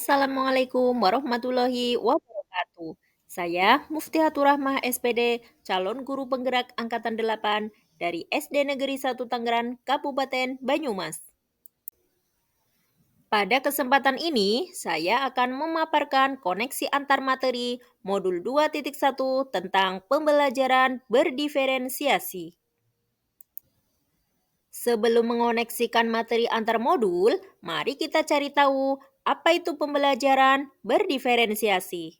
Assalamualaikum warahmatullahi wabarakatuh. Saya Muftihatur Rahmah SPD, calon guru penggerak Angkatan 8 dari SD Negeri 1 Tangerang, Kabupaten Banyumas. Pada kesempatan ini, saya akan memaparkan koneksi antar materi modul 2.1 tentang pembelajaran berdiferensiasi. Sebelum mengoneksikan materi antar modul, mari kita cari tahu apa itu pembelajaran berdiferensiasi.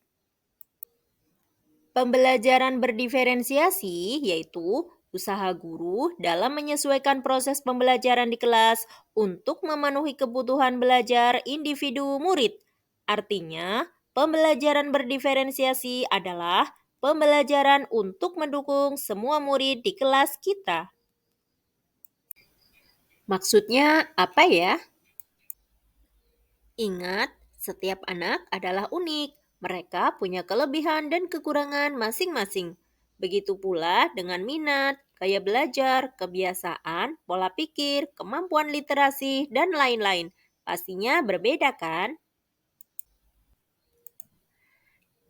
Pembelajaran berdiferensiasi yaitu usaha guru dalam menyesuaikan proses pembelajaran di kelas untuk memenuhi kebutuhan belajar individu murid. Artinya, pembelajaran berdiferensiasi adalah pembelajaran untuk mendukung semua murid di kelas kita. Maksudnya apa ya? Ingat, setiap anak adalah unik. Mereka punya kelebihan dan kekurangan masing-masing. Begitu pula dengan minat, gaya belajar, kebiasaan, pola pikir, kemampuan literasi, dan lain-lain. Pastinya berbeda kan?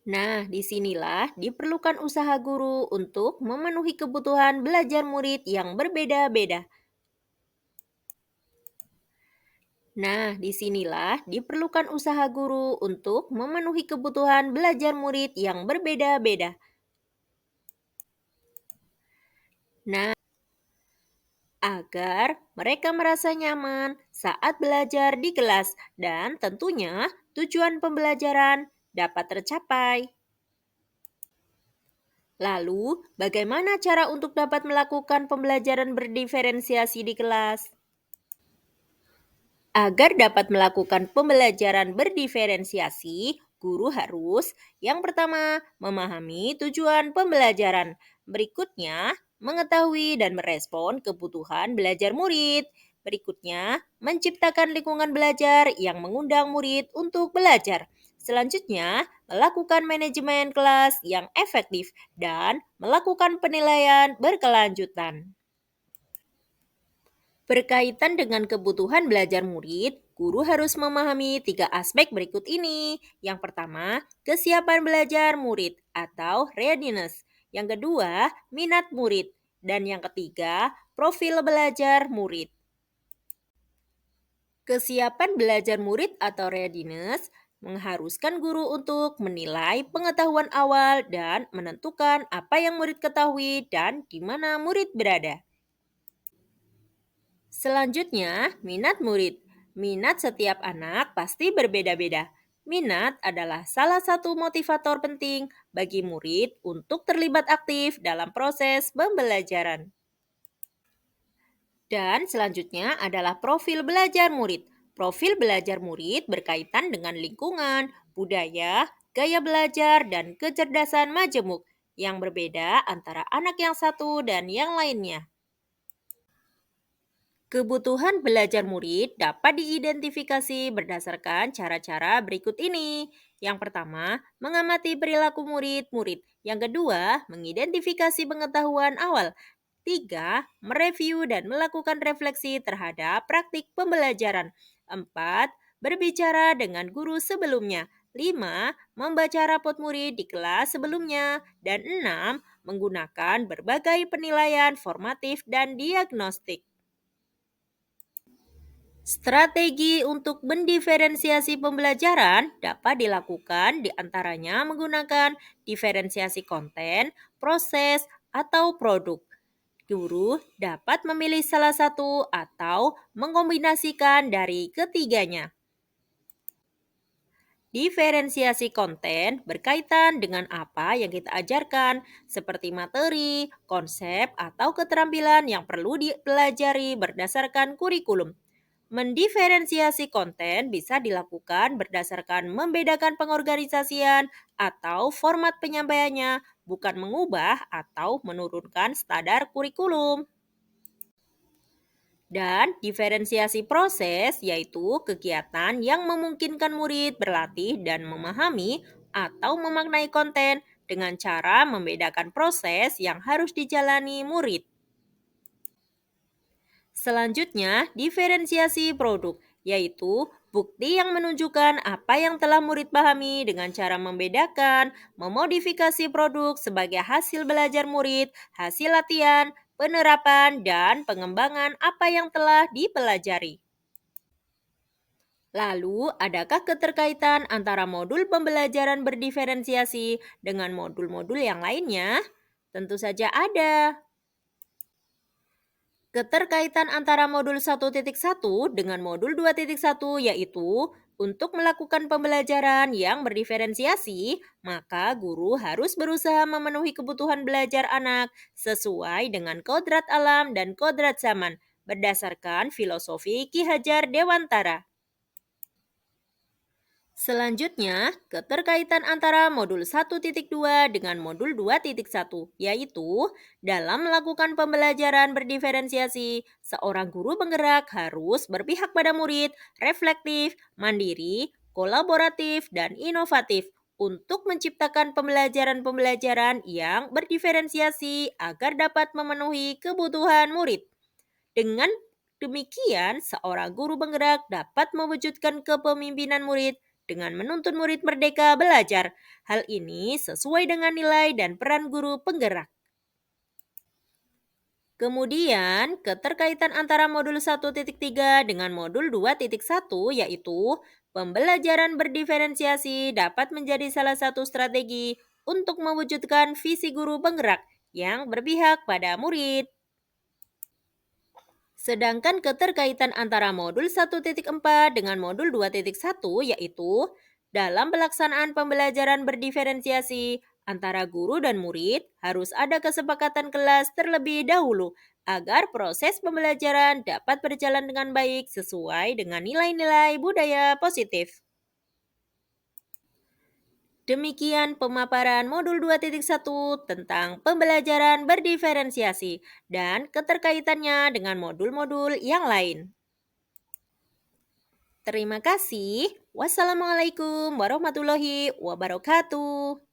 Nah, disinilah diperlukan usaha guru untuk memenuhi kebutuhan belajar murid yang berbeda-beda. Nah, disinilah diperlukan usaha guru untuk memenuhi kebutuhan belajar murid yang berbeda-beda. Nah, agar mereka merasa nyaman saat belajar di kelas dan tentunya tujuan pembelajaran dapat tercapai. Lalu, bagaimana cara untuk dapat melakukan pembelajaran berdiferensiasi di kelas? Agar dapat melakukan pembelajaran berdiferensiasi, guru harus yang pertama memahami tujuan pembelajaran, berikutnya mengetahui dan merespon kebutuhan belajar murid, berikutnya menciptakan lingkungan belajar yang mengundang murid untuk belajar. Selanjutnya, melakukan manajemen kelas yang efektif dan melakukan penilaian berkelanjutan. Berkaitan dengan kebutuhan belajar murid, guru harus memahami 3 aspek berikut ini. Yang pertama, kesiapan belajar murid atau readiness. Yang kedua, minat murid. Dan yang ketiga, profil belajar murid. Kesiapan belajar murid atau readiness mengharuskan guru untuk menilai pengetahuan awal dan menentukan apa yang murid ketahui dan di mana murid berada. Selanjutnya, minat murid. Minat setiap anak pasti berbeda-beda. Minat adalah salah satu motivator penting bagi murid untuk terlibat aktif dalam proses pembelajaran. Dan selanjutnya adalah profil belajar murid. Profil belajar murid berkaitan dengan lingkungan, budaya, gaya belajar, dan kecerdasan majemuk yang berbeda antara anak yang satu dan yang lainnya. Kebutuhan belajar murid dapat diidentifikasi berdasarkan cara-cara berikut ini. Yang pertama, mengamati perilaku murid-murid. Yang kedua, mengidentifikasi pengetahuan awal. Tiga, mereview dan melakukan refleksi terhadap praktik pembelajaran. Empat, berbicara dengan guru sebelumnya. Lima, membaca rapot murid di kelas sebelumnya. Dan enam, menggunakan berbagai penilaian formatif dan diagnostik. Strategi untuk mendiferensiasi pembelajaran dapat dilakukan diantaranya menggunakan diferensiasi konten, proses, atau produk. Guru dapat memilih salah satu atau mengkombinasikan dari ketiganya. Diferensiasi konten berkaitan dengan apa yang kita ajarkan, seperti materi, konsep, atau keterampilan yang perlu dipelajari berdasarkan kurikulum. Mendiferensiasi konten bisa dilakukan berdasarkan membedakan pengorganisasian atau format penyampaiannya, bukan mengubah atau menurunkan standar kurikulum. Dan diferensiasi proses yaitu kegiatan yang memungkinkan murid berlatih dan memahami atau memaknai konten dengan cara membedakan proses yang harus dijalani murid. Selanjutnya, diferensiasi produk, yaitu Bukti yang menunjukkan apa yang telah murid pahami dengan cara membedakan, memodifikasi produk sebagai hasil belajar murid, hasil latihan, penerapan, dan pengembangan apa yang telah dipelajari. Lalu, adakah keterkaitan antara modul pembelajaran berdiferensiasi dengan modul-modul yang lainnya? Tentu saja ada. Keterkaitan antara modul 1.1 dengan modul 2.1 yaitu untuk melakukan pembelajaran yang berdiferensiasi, maka guru harus berusaha memenuhi kebutuhan belajar anak sesuai dengan kodrat alam dan kodrat zaman berdasarkan filosofi Ki Hajar Dewantara. Selanjutnya, keterkaitan antara modul 1.2 dengan modul 2.1, yaitu dalam melakukan pembelajaran berdiferensiasi, seorang guru penggerak harus berpihak pada murid, reflektif, mandiri, kolaboratif, dan inovatif untuk menciptakan pembelajaran-pembelajaran yang berdiferensiasi agar dapat memenuhi kebutuhan murid. Dengan demikian, seorang guru penggerak dapat mewujudkan kepemimpinan murid dengan menuntun murid merdeka belajar. Hal ini sesuai dengan nilai dan peran guru penggerak. Kemudian, keterkaitan antara modul 1.3 dengan modul 2.1 yaitu pembelajaran berdiferensiasi dapat menjadi salah satu strategi untuk mewujudkan visi guru penggerak yang berpihak pada murid. Sedangkan keterkaitan antara modul 1.4 dengan modul 2.1 yaitu dalam pelaksanaan pembelajaran berdiferensiasi antara guru dan murid harus ada kesepakatan kelas terlebih dahulu agar proses pembelajaran dapat berjalan dengan baik sesuai dengan nilai-nilai budaya positif. Demikian pemaparan modul 2.1 tentang pembelajaran berdiferensiasi dan keterkaitannya dengan modul-modul yang lain. Terima kasih. Wassalamualaikum warahmatullahi wabarakatuh.